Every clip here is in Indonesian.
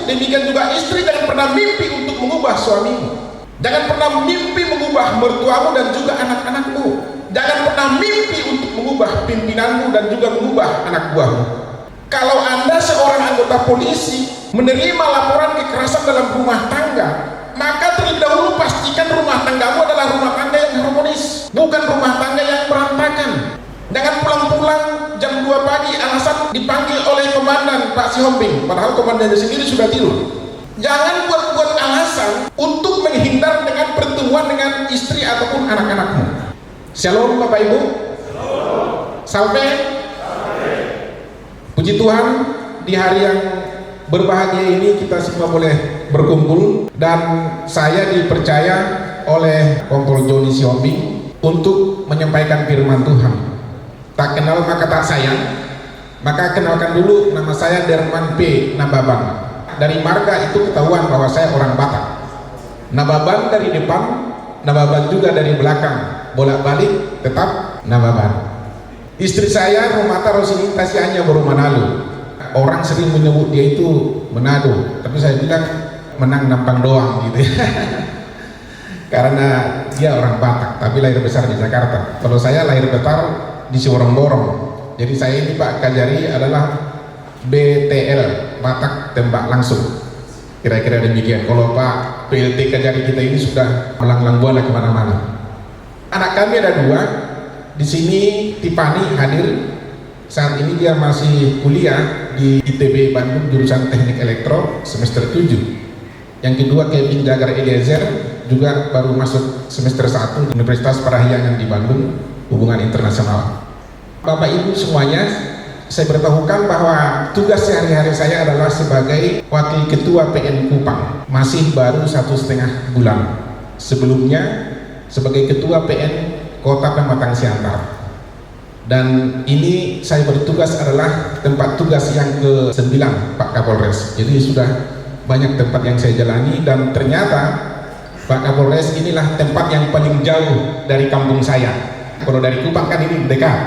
demikian juga istri jangan pernah mimpi untuk mengubah suamimu. Jangan pernah mimpi mengubah mertuamu dan juga anak-anakmu. Jangan pernah mimpi untuk mengubah pimpinanmu dan juga mengubah anak buahmu. Kalau Anda seorang anggota polisi menerima laporan kekerasan dalam rumah tangga, maka terlebih dahulu pastikan rumah tanggamu adalah rumah tangga yang harmonis, bukan rumah tangga yang berantakan. Jangan pulang-pulang jam 2 pagi alasan dipanggil oleh komandan Pak Sihombing, padahal komandannya sendiri sudah tidur. Jangan buat-buat alasan untuk menghindar dengan pertemuan dengan istri ataupun anak-anakmu. Shalom Bapak Ibu. Sampai. Puji Tuhan, di hari yang berbahagia ini kita semua boleh berkumpul, dan saya dipercaya oleh Kompol Joni Sihombing untuk menyampaikan firman Tuhan. Tak kenal maka tak sayang, maka kenalkan dulu, nama saya Derman P. Nababan. Dari marga itu ketahuan bahwa saya orang Batak. Nababan dari depan, Nababan juga dari belakang, bolak-balik tetap Nababan. Istri saya Rumata Rosini Tasianya baru Manado. Orang sering menyebut dia itu Manado, tapi saya bilang menang nampang doang gitu ya. Karena dia orang Batak tapi lahir besar di Jakarta. Kalau saya lahir besar di Sorong-Borong. Jadi saya ini Pak Kajari adalah BTL, Batak tembak langsung, kira-kira demikian. Kalau Pak PLT Kajari kita ini sudah melanglang buana kemana-mana. Anak kami ada 2 di sini. Tipani hadir saat ini, dia masih kuliah di ITB Bandung jurusan Teknik Elektro semester 7. Yang kedua Kevin Jagar Eliezer juga baru masuk semester 1 di Universitas Parahyangan di Bandung, hubungan internasional. Bapak Ibu semuanya, saya beritahukan bahwa tugas sehari-hari saya adalah sebagai Wakil Ketua PN Kupang. Masih baru 1,5 bulan. Sebelumnya sebagai Ketua PN Kota Pematang Siantar. Dan ini saya bertugas adalah tempat tugas yang ke-9 Pak Kapolres. Jadi sudah banyak tempat yang saya jalani, dan ternyata Pak Kapolres inilah tempat yang paling jauh dari kampung saya. Kalau dari Kupang kan ini dekat,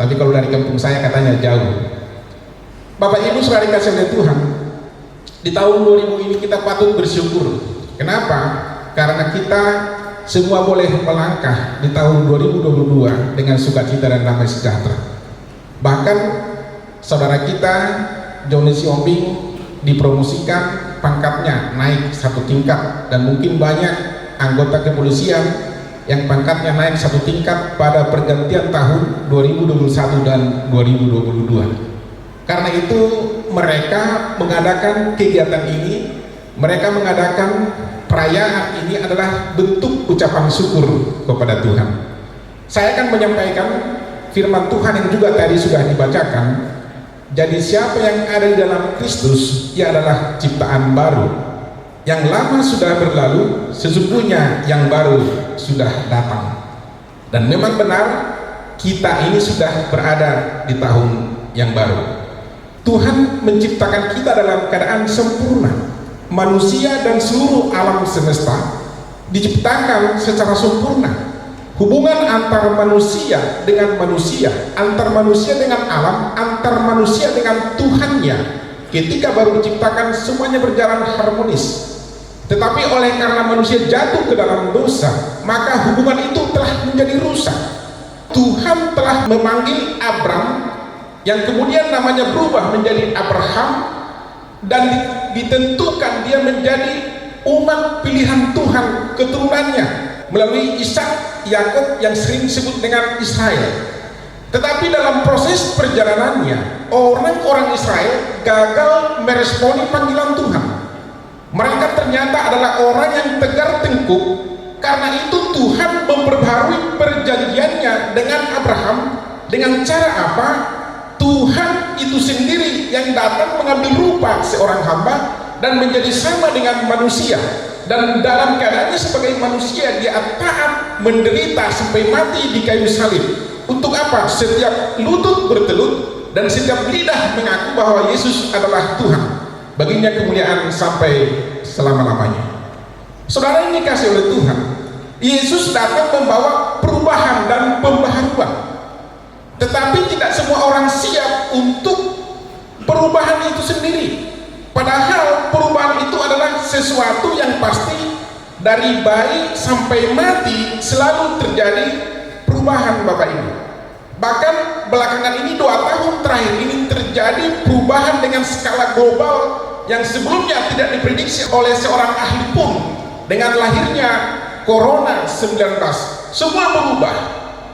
tapi kalau dari kampung saya katanya jauh. Bapak Ibu saudara dikasih oleh Tuhan, di tahun 2000 ini kita patut bersyukur. Kenapa? Karena kita semua boleh melangkah di tahun 2022 dengan sukacita dan damai sejahtera. Bahkan saudara kita Joni Sihombing dipromosikan, pangkatnya naik 1 tingkat, dan mungkin banyak anggota kepolisian yang pangkatnya naik 1 tingkat pada pergantian tahun 2021 dan 2022. Karena itu mereka mengadakan kegiatan ini, mereka mengadakan perayaan ini adalah bentuk ucapan syukur kepada Tuhan. Saya akan menyampaikan firman Tuhan yang juga tadi sudah dibacakan. Jadi siapa yang ada di dalam Kristus, ia adalah ciptaan baru. Yang lama sudah berlalu, sesungguhnya yang baru sudah datang. Dan memang benar, kita ini sudah berada di tahun yang baru. Tuhan menciptakan kita dalam keadaan sempurna. Manusia dan seluruh alam semesta diciptakan secara sempurna. Hubungan antar manusia dengan manusia, antar manusia dengan alam, antar manusia dengan Tuhannya, ketika baru diciptakan semuanya berjalan harmonis. Tetapi oleh karena manusia jatuh ke dalam dosa, maka hubungan itu telah menjadi rusak. Tuhan telah memanggil Abram, yang kemudian namanya berubah menjadi Abraham, dan ditentukan dia menjadi umat pilihan Tuhan, keturunannya melalui Ishak, Yakub yang sering disebut dengan Israel. Tetapi dalam proses perjalanannya, orang-orang Israel gagal meresponi panggilan Tuhan. Mereka ternyata adalah orang yang tegar tengkuk. Karena itu Tuhan memperbaharui perjanjiannya dengan Abraham. Dengan cara apa? Tuhan itu sendiri yang datang mengambil rupa seorang hamba dan menjadi sama dengan manusia, dan dalam keadaannya sebagai manusia dia taat menderita sampai mati di kayu salib. Untuk apa? Setiap lutut bertelut dan setiap lidah mengaku bahwa Yesus adalah Tuhan. Baginya kemuliaan sampai selama-lamanya. Saudara ini dikasih oleh Tuhan, Yesus datang membawa perubahan dan pembaharuan. Tetapi tidak semua orang siap untuk perubahan itu sendiri. Padahal sesuatu yang pasti dari bayi sampai mati selalu terjadi perubahan Bapak Ibu. Bahkan belakangan ini 2 tahun terakhir ini terjadi perubahan dengan skala global yang sebelumnya tidak diprediksi oleh seorang ahli pun. Dengan lahirnya Corona-19 semua berubah.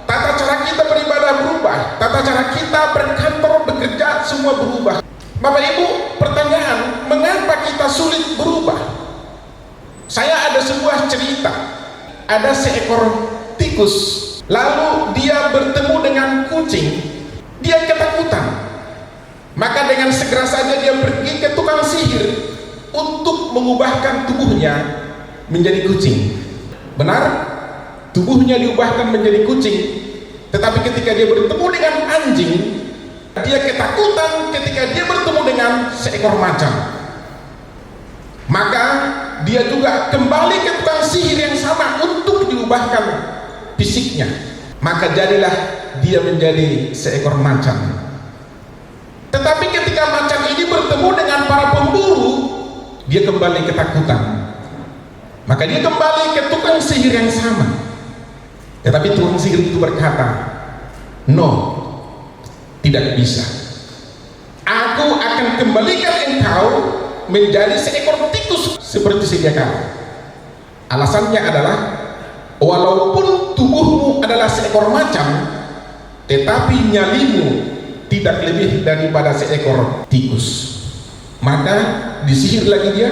Tata cara kita beribadah berubah, tata cara kita berkantor, bekerja, semua berubah. Bapak Ibu, pertanyaan, mengapa kita sulit berubah? Saya ada sebuah cerita. Ada seekor tikus, lalu dia bertemu dengan kucing. Dia ketakutan. Maka dengan segera saja dia pergi ke tukang sihir untuk mengubahkan tubuhnya menjadi kucing. Benar? Tubuhnya diubahkan menjadi kucing. Tetapi ketika dia bertemu dengan anjing, dia ketakutan ketika dia bertemu dengan seekor macan. Maka dia juga kembali ke tukang sihir yang sama untuk diubahkan fisiknya. Maka jadilah dia menjadi seekor macan. Tetapi ketika macan ini bertemu dengan para pemburu, dia kembali ketakutan. Maka dia kembali ke tukang sihir yang sama. Tetapi tukang sihir itu berkata, "No, tidak bisa. Aku akan kembalikan engkau menjadi seekor tikus seperti sedia kala." Alasannya adalah, walaupun tubuhmu adalah seekor macan, tetapi nyalimu tidak lebih daripada seekor tikus. Maka disihir lagi dia,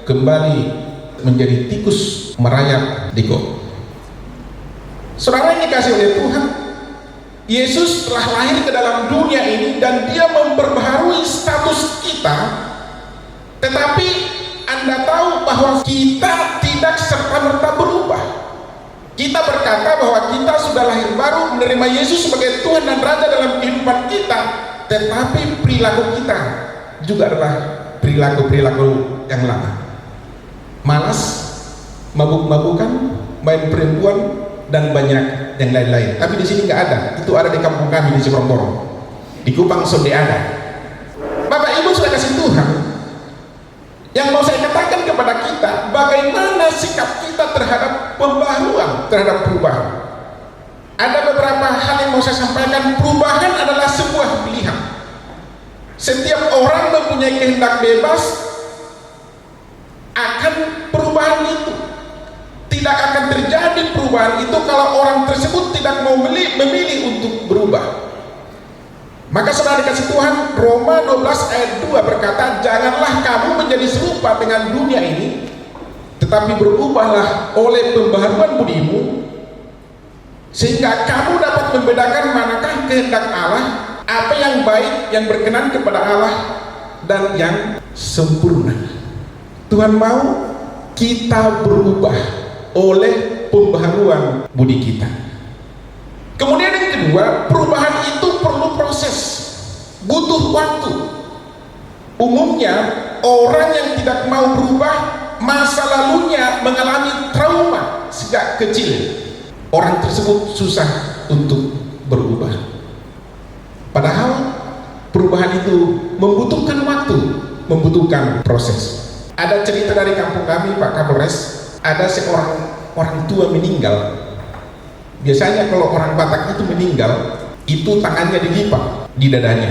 kembali menjadi tikus merayap di got. Saudara yang dikasih oleh Tuhan, Yesus telah lahir ke dalam dunia ini dan dia memperbaharui status kita. Tetapi Anda tahu bahwa kita tidak serta-merta berubah. Kita berkata bahwa kita sudah lahir baru, menerima Yesus sebagai Tuhan dan Raja dalam kehidupan kita, tetapi perilaku kita juga adalah perilaku-perilaku yang lama. Malas, mabuk-mabukan, main perempuan, dan banyak yang lain-lain. Tapi di sini nggak ada. Itu ada di kampung kami di Cirebon, di Kupang Sonde ada. Bapak Ibu sudah kasih Tuhan. Yang mau saya katakan kepada kita, bagaimana sikap kita terhadap pembaharuan, terhadap perubahan. Ada beberapa hal yang mau saya sampaikan. Perubahan adalah sebuah pilihan. Setiap orang mempunyai kehendak bebas akan perubahan itu. Tidak akan terjadi perubahan itu kalau orang tersebut tidak mau memilih untuk berubah. Maka saudara dikasih Tuhan, Roma 12 ayat 2 berkata, "Janganlah kamu menjadi serupa dengan dunia ini, tetapi berubahlah oleh pembaharuan budimu, sehingga kamu dapat membedakan manakah kehendak Allah, apa yang baik, yang berkenan kepada Allah, dan yang sempurna." Tuhan mau kita berubah oleh pembaharuan budi kita. Kemudian yang kedua, perubahan itu perlu proses, butuh waktu. Umumnya orang yang tidak mau berubah, masa lalunya mengalami trauma sejak kecil. Orang tersebut susah untuk berubah. Padahal perubahan itu membutuhkan waktu, membutuhkan proses. Ada cerita dari kampung kami, Pak Kapolres. Ada seorang orang tua meninggal. Biasanya kalau orang Batak itu meninggal, itu tangannya dilipat di dadanya.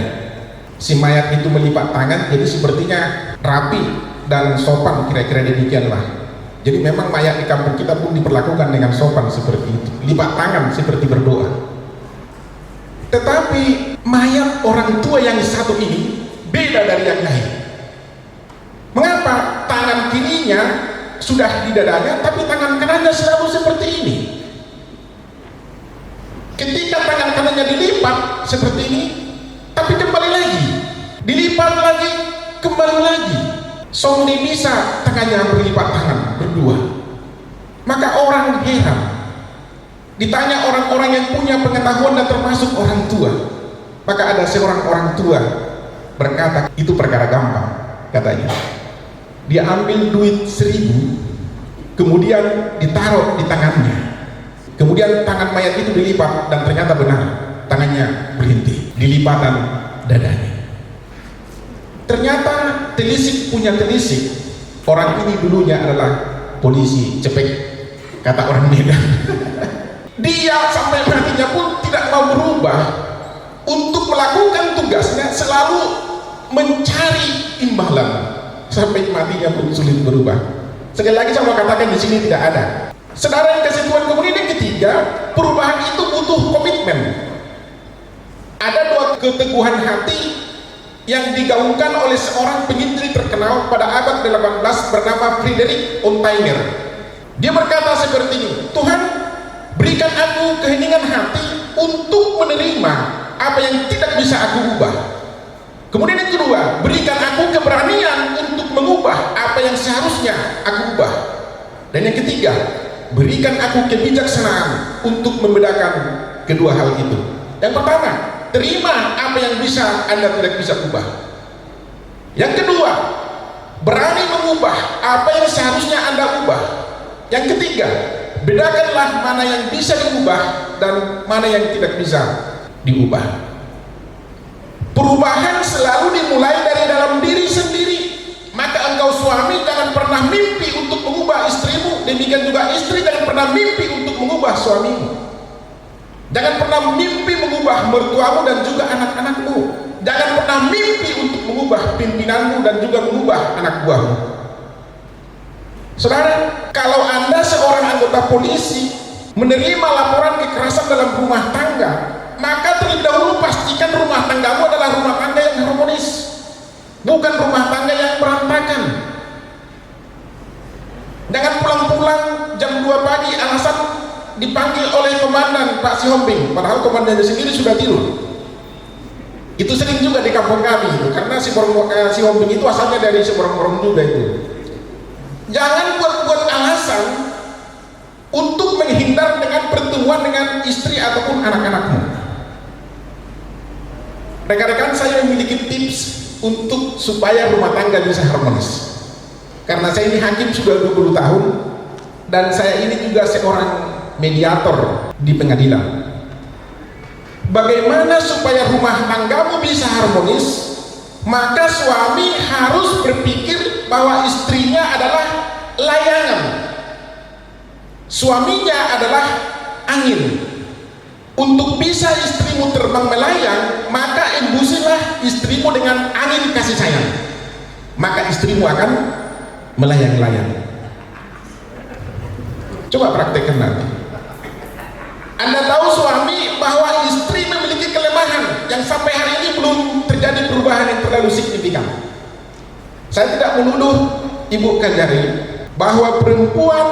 Si mayat itu melipat tangan, jadi sepertinya rapi dan sopan, kira-kira demikianlah. Jadi memang mayat di kampung kita pun diperlakukan dengan sopan seperti itu, lipat tangan seperti berdoa. Tetapi mayat orang tua yang satu ini beda dari yang lain. Mengapa? Tangan kirinya sudah di dadanya, tapi tangan kanannya selalu seperti ini. Ketika tangan kanannya dilipat seperti ini, tapi kembali lagi, dilipat lagi, kembali lagi. Songni bisa tangannya berlipat tangan berdua. Maka orang heran. Ditanya orang-orang yang punya pengetahuan dan termasuk orang tua. Maka ada seorang orang tua berkata, itu perkara gampang, katanya. Dia ambil duit 1.000, kemudian ditaruh di tangannya, kemudian tangan mayat itu dilipat, dan ternyata benar tangannya berhenti di lipatan dadanya. Ternyata telisik punya telisik, Orang ini dulunya adalah polisi cepek, kata orang Medan. Dia sampai matinya pun tidak mau berubah untuk melakukan tugasnya, selalu mencari imbalan sampai matinya pun sulit berubah. Sekali lagi saya mau katakan di sini tidak ada. Saudara yang kasih Tuhan, kemudian yang ketiga, perubahan itu butuh komitmen. Ada dua keteguhan hati yang digaungkan oleh seorang penyendiri terkenal pada abad ke-18 bernama Friedrich Onttinger. Dia berkata seperti ini, Tuhan, berikan aku keheningan hati untuk menerima apa yang tidak bisa aku ubah. Kemudian yang kedua, berikan aku keberanian untuk mengubah apa yang seharusnya aku ubah. Dan yang ketiga, berikan aku kebijaksanaan untuk membedakan kedua hal itu. Yang pertama, terima apa yang bisa Anda tidak bisa ubah. Yang kedua, berani mengubah apa yang seharusnya Anda ubah. Yang ketiga, bedakanlah mana yang bisa diubah dan mana yang tidak bisa diubah. Perubahan selalu dimulai dari dalam diri sendiri. Maka engkau suami jangan pernah mimpi untuk mengubah istrimu, demikian juga istri jangan pernah mimpi untuk mengubah suamimu. Jangan pernah mimpi mengubah mertuamu dan juga anak-anakmu. Jangan pernah mimpi untuk mengubah pimpinanmu dan juga mengubah anak buahmu. Saudara, kalau Anda seorang anggota polisi menerima laporan kekerasan dalam rumah tangga, maka terlebih dahulu pastikan rumah tanggamu adalah rumah tangga yang harmonis, bukan rumah tangga yang berantakan. Jangan pulang-pulang jam 2 pagi alasan dipanggil oleh komandan Pak Sihombing, padahal komandannya sendiri sudah tidur. Itu sering juga di kampung kami itu, karena Sihombing itu asalnya dari Seberang-Berang juga itu. Jangan buat-buat alasan untuk menghindar dengan pertemuan dengan istri ataupun anak-anakmu. Rekan-rekan, saya memiliki tips untuk supaya rumah tangga bisa harmonis. Karena saya ini hakim sudah 20 tahun dan saya ini juga seorang mediator di pengadilan. Bagaimana supaya rumah tanggamu bisa harmonis? Maka suami harus berpikir bahwa istrinya adalah layangan, suaminya adalah angin. Untuk bisa istrimu terbang melayang, maka embusilah istrimu dengan angin kasih sayang, maka istrimu akan melayang-layang. Coba praktekkan nanti. Anda tahu suami bahwa istri memiliki kelemahan yang sampai hari ini belum terjadi perubahan yang terlalu signifikan. Saya tidak menuduh Ibu Kajari bahwa perempuan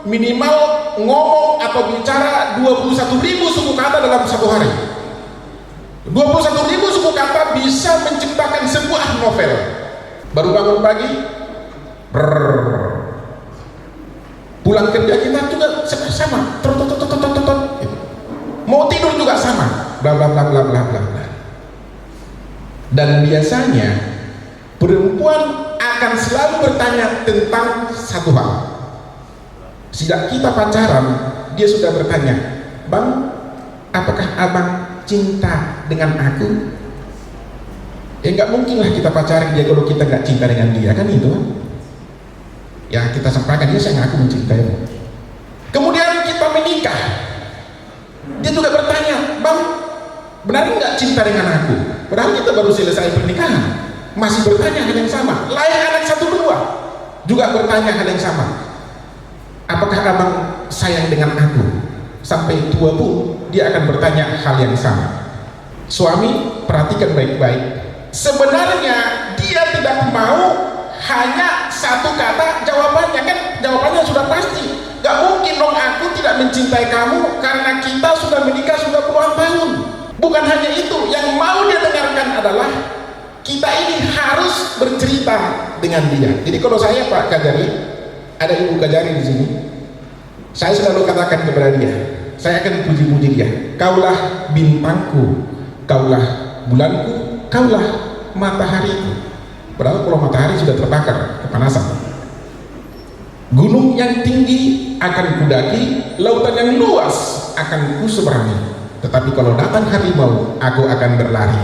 minimal ngomong atau bicara 21.000 suku kata dalam satu hari. 21.000 suku kata bisa menciptakan sebuah novel. Baru bangun pagi, pulang kerja kita juga sama, mau tidur juga sama, bla bla bla bla bla bla. Dan biasanya perempuan akan selalu bertanya tentang satu hal. Sejak kita pacaran, dia sudah bertanya, Bang, apakah abang cinta dengan aku? Ya nggak mungkin lah kita pacaran dia kalau kita nggak cinta dengan dia, kan itu kan? Ya kita sampaikan, dia saya ngaku mencintaimu. Kemudian kita menikah, dia juga bertanya, Bang, benar nggak cinta dengan aku? Padahal kita baru selesai pernikahan, masih bertanya hal yang sama. Lain anak 1-2 juga bertanya hal yang sama. Apakah abang sayang dengan aku? Sampai tua pun dia akan bertanya hal yang sama. Suami, perhatikan baik-baik. Sebenarnya dia tidak mau hanya satu kata jawabannya, kan jawabannya sudah pasti. Gak mungkin dong aku tidak mencintai kamu karena kita sudah menikah sudah puluhan tahun. Bukan hanya itu, yang mau dia dengarkan adalah kita ini harus bercerita dengan dia. Jadi kalau saya Pak Kajari, ada Ibu Kajari di sini, saya selalu katakan kepada dia, saya akan puji-puji dia, kaulah bintangku, kaulah bulanku, kaulah matahariku. Padahal kalau matahari sudah terbakar, kepanasan. Gunung yang tinggi akan kudaki, lautan yang luas akan kuseberangi. Tetapi kalau datang harimau, aku akan berlari.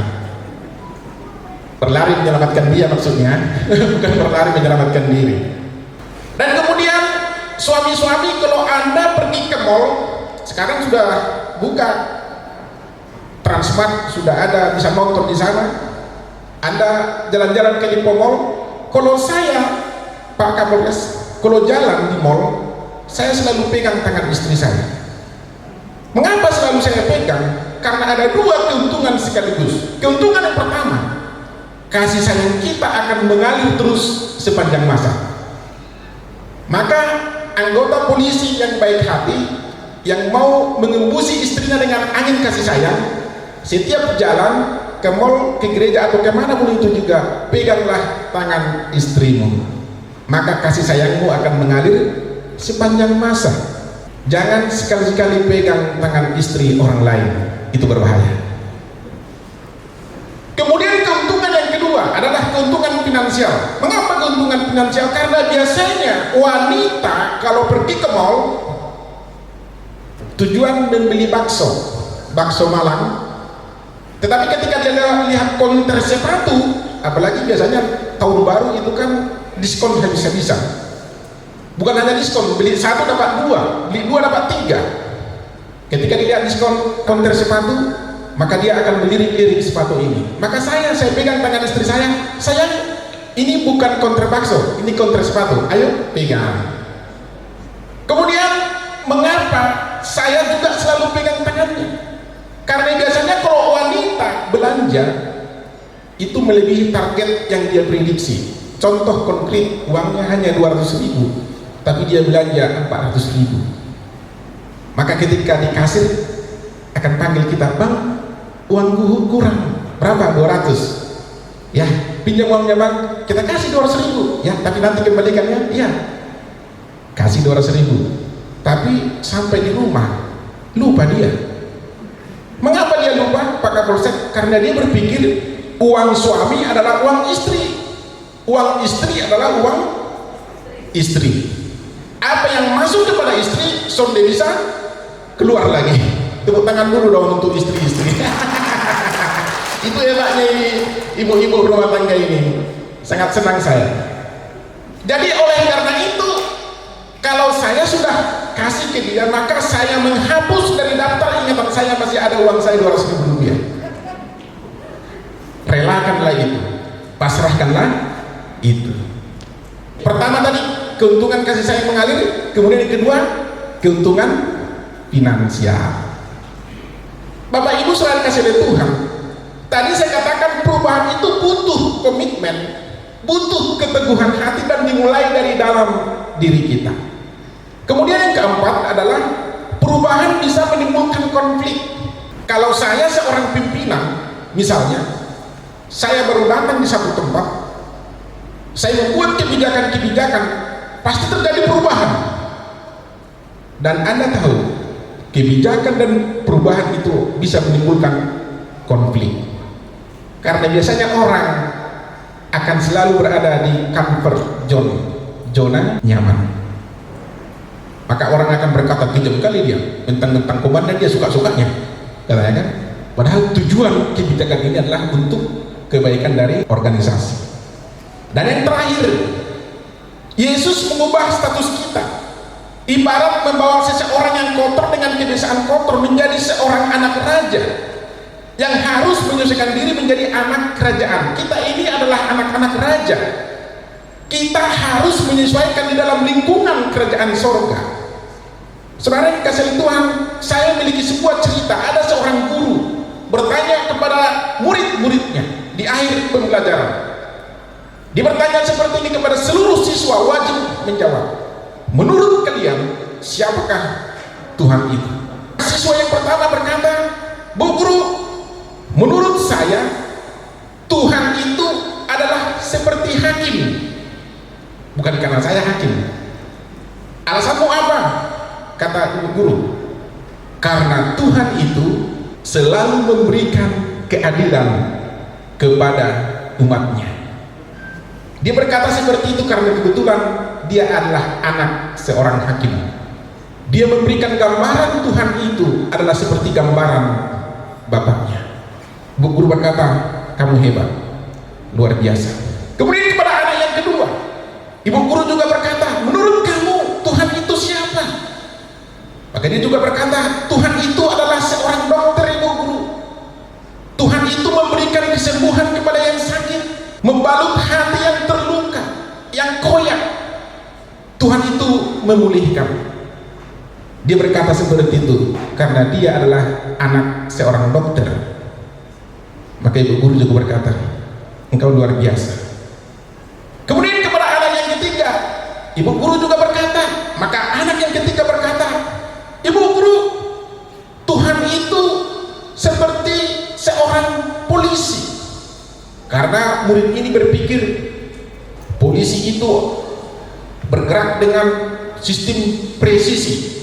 Berlari menyelamatkan dia maksudnya, bukan berlari menyelamatkan diri. suami-suami kalau Anda pergi ke mall, sekarang sudah buka Transmart, sudah ada, bisa nonton di sana. Anda jalan-jalan ke Lipo Mall. Kalau saya, Pak Kapolres, kalau jalan di mall, saya selalu pegang tangan istri saya. Mengapa selalu saya pegang? Karena ada dua keuntungan sekaligus. Keuntungan yang pertama, kasih sayang kita akan mengalir terus sepanjang masa. Maka anggota polisi yang baik hati, yang mau mengembusi istrinya dengan angin kasih sayang, setiap jalan ke mall, ke gereja atau kemana pun itu juga, peganglah tangan istrimu, maka kasih sayangmu akan mengalir sepanjang masa. Jangan sekali-kali pegang tangan istri orang lain, itu berbahaya. Kemudian keuntungan yang kedua adalah keuntungan finansial. Mengapa keuntungan finansial? Karena biasanya wanita kalau pergi ke mall tujuan membeli bakso Malang, tetapi ketika dia lihat konter sepatu, apalagi biasanya tahun baru itu kan diskon habis-habisan. Bukan hanya diskon, beli satu dapat dua, beli dua dapat tiga. Ketika dilihat diskon konter sepatu, maka dia akan melirik-lirik sepatu ini. Maka saya pegang tangan istri saya, sayang, ini bukan konter bakso, ini konter sepatu, ayo pegang. Kemudian mengapa saya juga selalu pegang tangannya? Karena biasanya kalau wanita belanja itu melebihi target yang dia prediksi. Contoh konkret, uangnya hanya 200.000, tapi dia belanja 400.000. Maka ketika di kasir akan panggil kita, bang, uangku kurang berapa? 200. Ya, pinjam uangnya bang, kita kasih 200.000. Ya, tapi nanti kembalikannya, iya, kasih 200.000. Tapi sampai di rumah lupa dia. Mengapa dia lupa, Pak Kapolsek? Karena dia berpikir uang suami adalah uang istri, uang istri adalah uang istri. Apa yang masuk kepada istri, sonde bisa keluar lagi. Tepuk tangan dulu dong untuk istri-istri. Itu hebatnya ibu-ibu rumah tangga ini. Sangat senang saya. Jadi oleh karena itu, kalau saya sudah kasih ke dia, maka saya menghapus dari daftar ingatan saya masih ada uang saya 200.000 rupiah. Relakanlah itu, pasrahkanlah itu. Pertama tadi keuntungan kasih sayang mengalir, kemudian yang kedua keuntungan finansial. Bapak Ibu selalu kasih oleh Tuhan. Tadi saya katakan perubahan itu butuh komitmen, butuh keteguhan hati dan dimulai dari dalam diri kita. Kemudian yang keempat adalah perubahan bisa menimbulkan konflik. Kalau saya seorang pimpinan, misalnya saya baru datang di satu tempat, saya membuat kebijakan-kebijakan, pasti terjadi perubahan. Dan Anda tahu, kebijakan dan perubahan itu bisa menimbulkan konflik. Karena biasanya orang akan selalu berada di comfort zone, zona nyaman. Maka orang akan berkata, kejam kali dia, mentang-mentang komandan dia suka-sukanya, katanya kan. Padahal tujuan kebijakan ini adalah untuk kebaikan dari organisasi. Dan yang terakhir, Yesus mengubah status kita. Ibarat membawa seseorang yang kotor dengan kebiasaan kotor menjadi seorang anak raja yang harus menyesuaikan diri menjadi anak kerajaan. Kita ini adalah anak-anak raja. Kita harus menyesuaikan di dalam lingkungan kerajaan sorga. Sebenarnya kasih Tuhan, saya memiliki sebuah cerita. Ada seorang guru bertanya kepada murid-muridnya di akhir pembelajaran. Dia bertanya seperti ini kepada seluruh siswa, wajib menjawab. Menurut kalian, siapakah Tuhan itu? Siswa yang pertama berkata, Bu Guru, menurut saya Tuhan itu adalah seperti hakim. Bukan karena saya hakim. Alasanmu apa? Kata ibu guru, karena Tuhan itu selalu memberikan keadilan kepada umatnya. Dia berkata seperti itu karena kebetulan dia adalah anak seorang hakim. Dia memberikan gambaran Tuhan itu adalah seperti gambaran bapaknya. Bu guru berkata, kamu hebat, luar biasa. Kemudian kepada anak yang kedua, ibu guru juga berkata, menurut kamu Tuhan itu Maka dia juga berkata, Tuhan itu adalah seorang dokter, ibu guru. Tuhan itu memberikan kesembuhan kepada yang sakit, membalut hati yang terluka, yang koyak. Tuhan itu memulihkan. Dia berkata seperti itu karena dia adalah anak seorang dokter. Maka ibu guru juga berkata, engkau luar biasa. Kemudian kepada anak yang ketiga, ibu guru juga berkata, maka anak yang ketiga berkata, ibu guru, Tuhan itu seperti seorang polisi. Karena murid ini berpikir polisi itu bergerak dengan sistem presisi.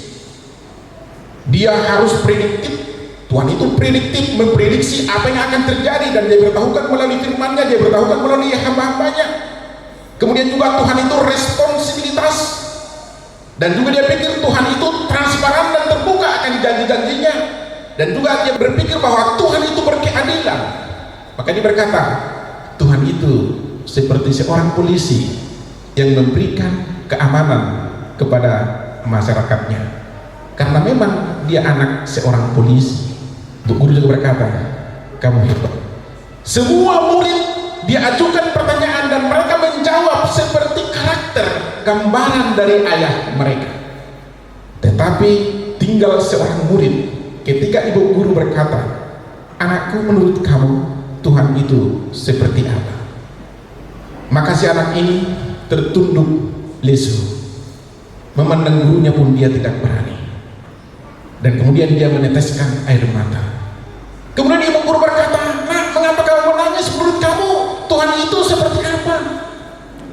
Dia harus prediktif. Tuhan itu prediktif, memprediksi apa yang akan terjadi, dan dia beritahukan melalui firman-Nya, dia beritahukan melalui hamba-hambanya. Kemudian juga Tuhan itu responsibilitas, dan juga dia pikir Tuhan itu transparan dan terbuka akan janji-janjinya, dan juga dia berpikir bahwa Tuhan itu berkeadilan. Maka dia berkata, Tuhan itu seperti seorang polisi yang memberikan keamanan kepada masyarakatnya. Karena memang dia anak seorang polisi. Bu guru juga berkata, kamu hebat. Semua murid dia ajukan pertanyaan dan mereka menjawab seperti karakter gambaran dari ayah mereka. Tetapi tinggal seorang murid. Ketika ibu guru berkata, anakku, menurut kamu Tuhan itu seperti apa? Maka si anak ini tertunduk lesu. Memandang gurunya pun dia tidak berani. Dan kemudian dia meneteskan air mata. Kemudian ibu guru berkata, nak, mengapa kamu menangis? Menurut kamu Tuhan itu seperti apa?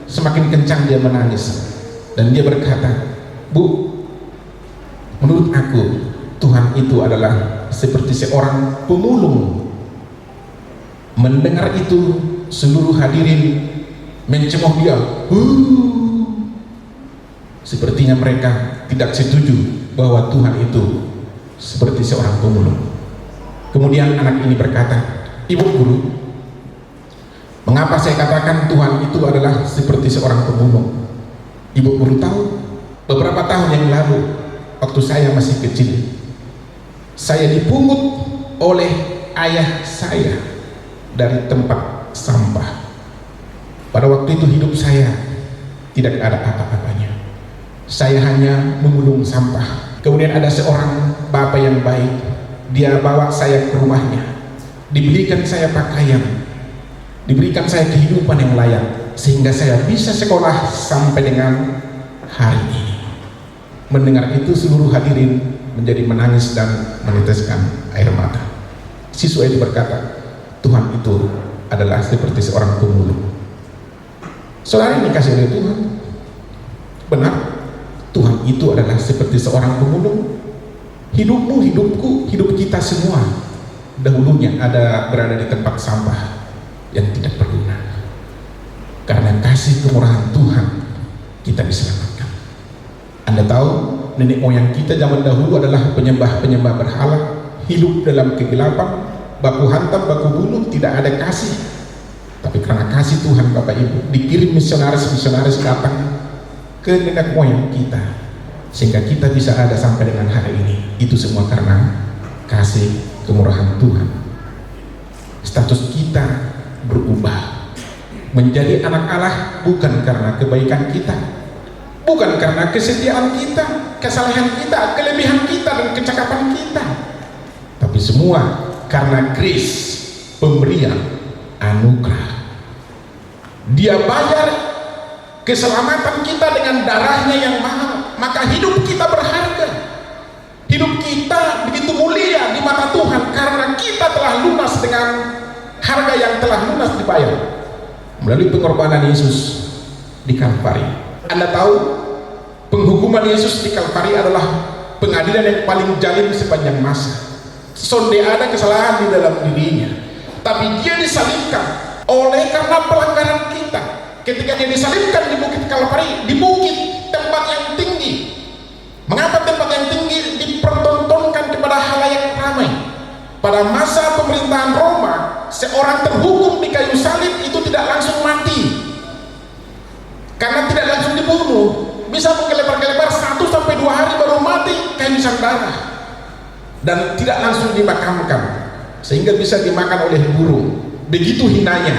Semakin kencang dia menangis. Dan dia berkata, Bu, menurut aku Tuhan itu adalah seperti seorang pemulung. Mendengar itu seluruh hadirin mencemooh dia. Sepertinya mereka tidak setuju bahwa Tuhan itu seperti seorang pemulung. Kemudian anak ini berkata, ibu guru, mengapa saya katakan Tuhan itu adalah seperti seorang pemulung? Ibu guru tahu, beberapa tahun yang lalu waktu saya masih kecil, saya dipungut oleh ayah saya dari tempat sampah. Pada waktu itu hidup saya tidak ada apa-apanya. Saya hanya memulung sampah. Kemudian ada seorang bapak yang baik, dia bawa saya ke rumahnya, dibelikan saya pakaian, diberikan saya kehidupan yang layak, sehingga saya bisa sekolah sampai dengan hari ini. Mendengar itu seluruh hadirin menjadi menangis dan meneteskan air mata. Siswa itu berkata, Tuhan itu adalah seperti seorang pemulung. Saudara ini kasih oleh Tuhan. Benar, Tuhan itu adalah seperti seorang pemulung. Hidupmu, hidupku, hidup kita semua dahulunya berada di tempat sampah yang tidak berguna. Karena kasih kemurahan Tuhan kita diselamatkan. Anda tahu, nenek moyang kita zaman dahulu adalah penyembah-penyembah berhala, hidup dalam kegelapan, baku hantam, baku bunuh, tidak ada kasih. Tapi karena kasih Tuhan Bapak Ibu, dikirim misionaris-misionaris datang ke nenek moyang kita, sehingga kita bisa ada sampai dengan hari ini. Itu semua karena kasih kemurahan Tuhan. Status kita berubah menjadi anak Allah bukan karena kebaikan kita, bukan karena kesetiaan kita, kesalehan kita, kelebihan kita, dan kecakapan kita, tapi semua karena grace, pemberian anugerah. Dia bayar keselamatan kita dengan darahnya yang mahal. Maka hidup kita berharga, hidup kita begitu mulia di mata Tuhan karena kita telah lunas dengan harga yang telah lunas dibayar melalui pengorbanan Yesus di Kalvari. Anda tahu, penghukuman Yesus di Kalvari adalah pengadilan yang paling jalim sepanjang masa. Sonde ada kesalahan di dalam dirinya, tapi dia disalibkan oleh karena pelanggaran kita. Ketika dia disalibkan di bukit Kalvari, di bukit tempat yang tinggi. Mengapa tempat yang tinggi dipertontonkan kepada halayak ramai? Pada masa pemerintahan Roma, seorang terhukum di kayu salib itu tidak langsung mati, karena tidak langsung dibunuh. Bisa menggelebar-gelebar 1 sampai 2 hari baru mati. Kayu kehabisan darah dan tidak langsung dimakamkan sehingga bisa dimakan oleh burung. Begitu hinanya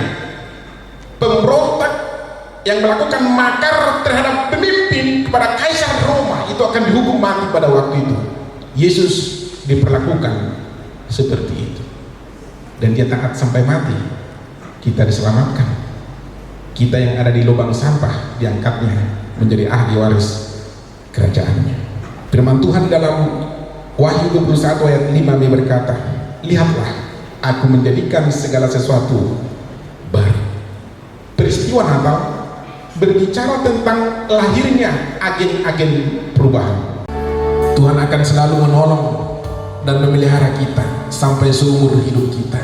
pemberontak yang melakukan makar terhadap pemimpin kepada Kaisar Roma itu akan dihukum mati pada waktu itu. Yesus diperlakukan seperti itu dan dia taat sampai mati. Kita diselamatkan, kita yang ada di lubang sampah diangkatnya menjadi ahli waris kerajaannya. Firman Tuhan dalam Wahyu 21 ayat 5b berkata, lihatlah, aku menjadikan segala sesuatu baru. Peristiwa Natal berbicara tentang lahirnya agen-agen perubahan. Tuhan akan selalu menolong dan memelihara kita sampai seumur hidup kita.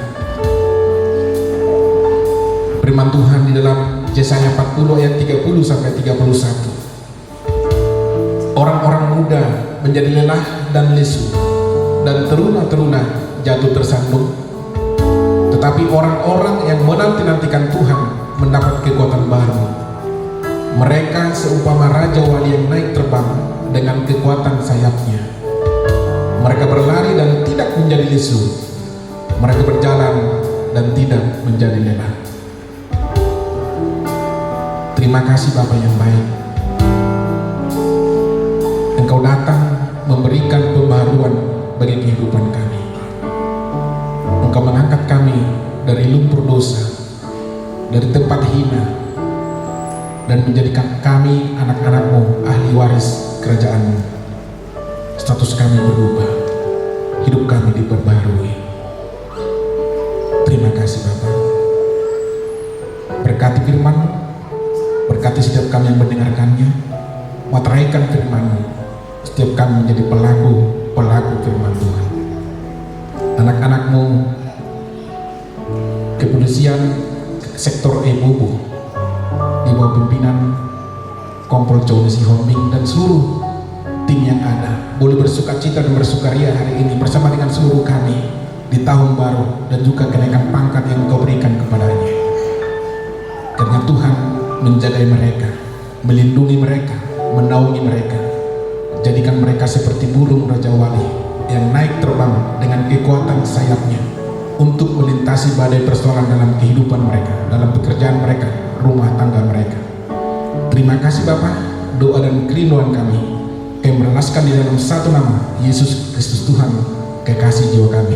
Firman Tuhan di dalam Yesaya 40 ayat 30 sampai 31. Orang-orang muda menjadi lelah dan lesu, dan teruna-teruna jatuh tersandung. Tetapi orang-orang yang menanti-nantikan Tuhan mendapat kekuatan baru. Mereka seumpama raja wali yang naik terbang dengan kekuatan sayapnya. Mereka berlari dan tidak menjadi lesu. Mereka berjalan dan tidak menjadi lelah. Terima kasih Bapa yang baik. Engkau datang memberikan pembaharuan bagi kehidupan kami. Engkau mengangkat kami dari lumpur dosa, dari tempat hina, dan menjadikan kami anak-anak-Mu ahli waris kerajaan-Mu. Status kami berubah, hidup kami diperbarui. Terima kasih Bapa. Berkati firman, berkati setiap kami yang mendengarkannya, materaikan firman-Mu, setiap kami menjadi pelaku firman Tuhan. Anak-anak-Mu kepolisian sektor Ebobo di bawah pimpinan Kompol Joni Sihombing dan seluruh tim yang ada boleh bersukacita dan bersukaria hari ini bersama dengan seluruh kami di tahun baru dan juga kenaikan pangkat yang Engkau berikan kepadanya. Karena Tuhan menjaga mereka, melindungi mereka, menaungi mereka, jadikan mereka seperti burung Raja Wali yang naik terbang dengan kekuatan sayapnya untuk melintasi badai persoalan dalam kehidupan mereka, dalam pekerjaan mereka, rumah tangga mereka. Terima kasih Bapa, doa dan kerinduan kami merenaskan di dalam satu nama, Yesus Kristus Tuhan, kekasih jiwa kami.